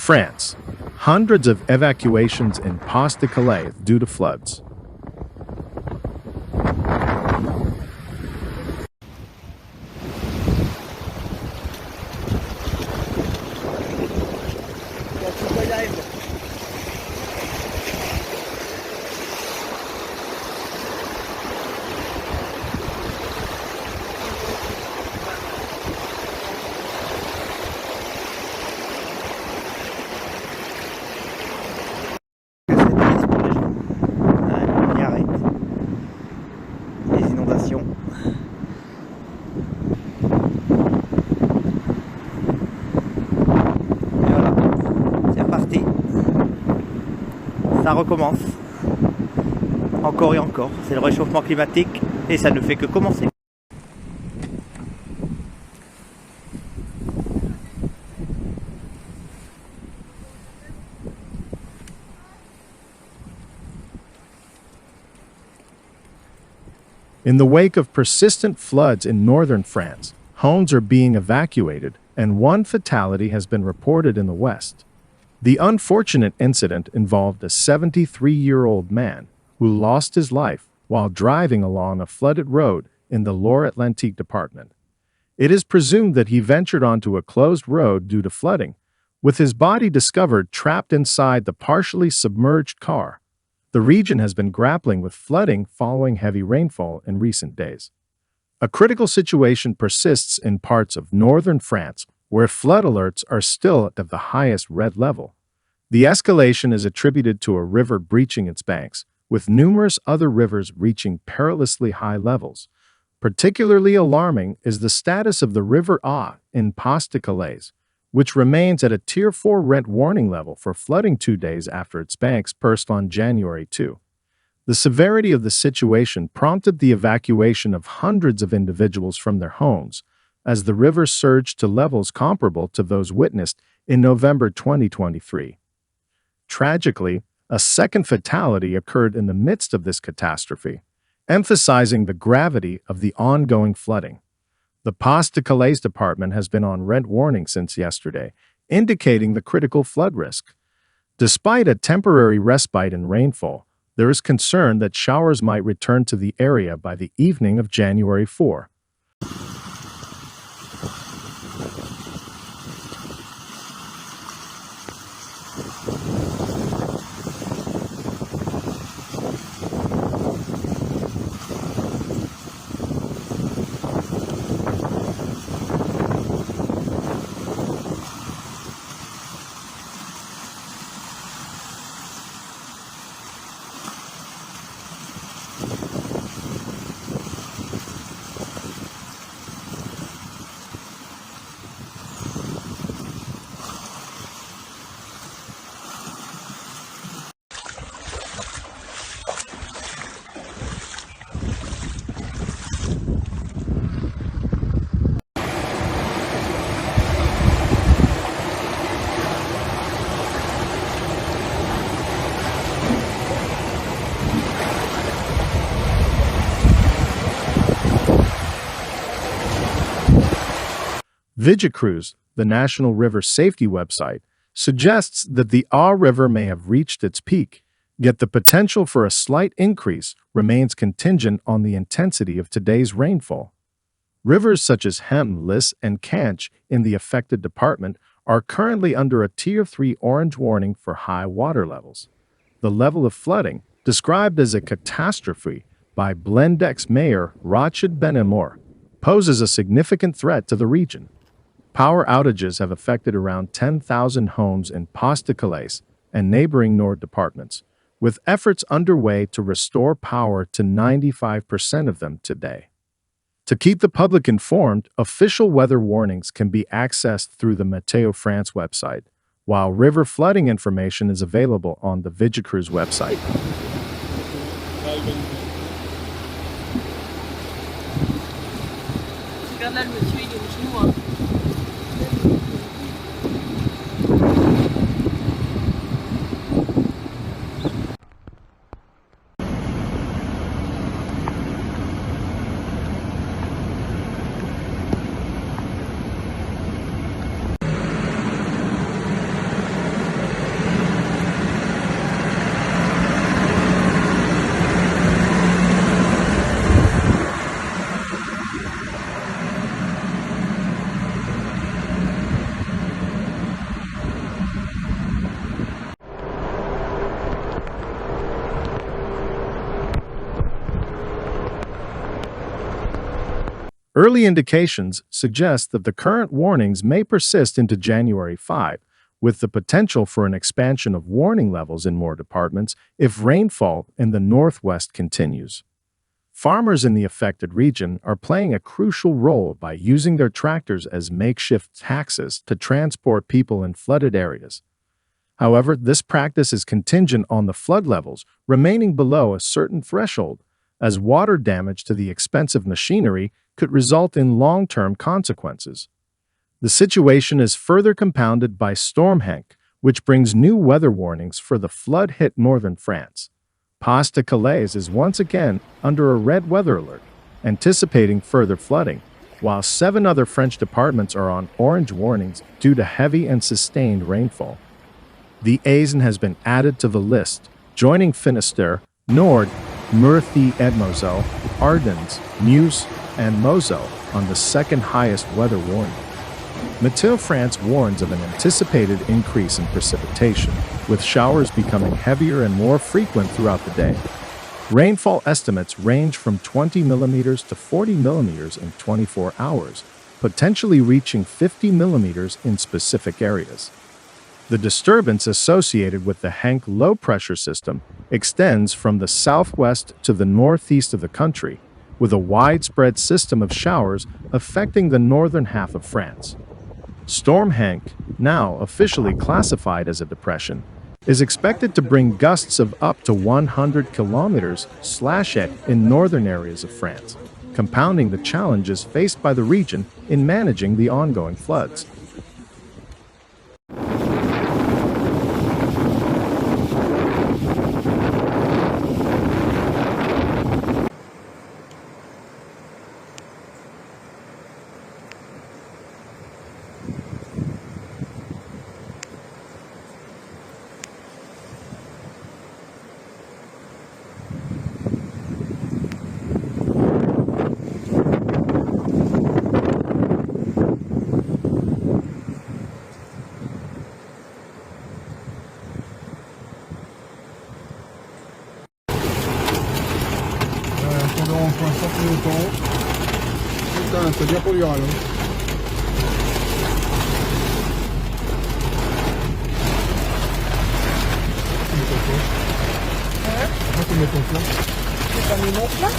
France. Hundreds of evacuations in Pas-de-Calais due to floods. On y arrête. Les inondations. Et voilà, c'est reparti. Ça recommence. Encore et encore. C'est le réchauffement climatique et ça ne fait que commencer. In the wake of persistent floods in northern France, homes are being evacuated, and one fatality has been reported in the west. The unfortunate incident involved a 73-year-old man who lost his life while driving along a flooded road in the Loire-Atlantique department. It is presumed that he ventured onto a closed road due to flooding, with his body discovered trapped inside the partially submerged car. The region has been grappling with flooding following heavy rainfall in recent days. A critical situation persists in parts of northern France, where flood alerts are still at the highest red level. The escalation is attributed to a river breaching its banks, with numerous other rivers reaching perilously high levels. Particularly alarming is the status of the River A in Pas-de-Calais, which remains at a Tier 4 red warning level for flooding 2 days after its banks burst on January 2. The severity of the situation prompted the evacuation of hundreds of individuals from their homes, as the river surged to levels comparable to those witnessed in November 2023. Tragically, a second fatality occurred in the midst of this catastrophe, emphasizing the gravity of the ongoing flooding. The Pas-de-Calais department has been on red warning since yesterday, indicating the critical flood risk. Despite a temporary respite in rainfall, there is concern that showers might return to the area by the evening of January 4. Evacuation, the National River Safety website, suggests that the A River may have reached its peak, yet the potential for a slight increase remains contingent on the intensity of today's rainfall. Rivers such as Hem, Lys, and Canche in the affected department are currently under a Tier 3 orange warning for high water levels. The level of flooding, described as a catastrophe by Blendex Mayor Rachid Ben-Amour, poses a significant threat to the region. Power outages have affected around 10,000 homes in Pas-de-Calais and neighboring Nord departments, with efforts underway to restore power to 95% of them today. To keep the public informed, official weather warnings can be accessed through the Météo France website, while river flooding information is available on the Evacuation website. Regarde là, le monsieur, il est au genou, hein. Early indications suggest that the current warnings may persist into January 5, with the potential for an expansion of warning levels in more departments if rainfall in the northwest continues. Farmers in the affected region are playing a crucial role by using their tractors as makeshift taxis to transport people in flooded areas. However, this practice is contingent on the flood levels remaining below a certain threshold, as water damage to the expensive machinery could result in long-term consequences. The situation is further compounded by Storm Hank, which brings new weather warnings for the flood-hit northern France. Pas-de-Calais is once again under a red weather alert, anticipating further flooding, while 7 other French departments are on orange warnings due to heavy and sustained rainfall. The Aisne has been added to the list, joining Finistère, Nord, Meurthe-et-Moselle, Ardennes, Meuse, and Moselle on the second highest weather warning. Météo France warns of an anticipated increase in precipitation, with showers becoming heavier and more frequent throughout the day. Rainfall estimates range from 20 millimeters to 40 millimeters in 24 hours, potentially reaching 50 millimeters in specific areas. The disturbance associated with the Hank low-pressure system extends from the southwest to the northeast of the country, with a widespread system of showers affecting the northern half of France. Storm Hank, now officially classified as a depression, is expected to bring gusts of up to 100 kilometers/h in northern areas of France, compounding the challenges faced by the region in managing the ongoing floods. Pendant 60 minutes en haut. Putain, c'est bien polluant là. Tu mets ton flanc. C'est pas mis mon plat.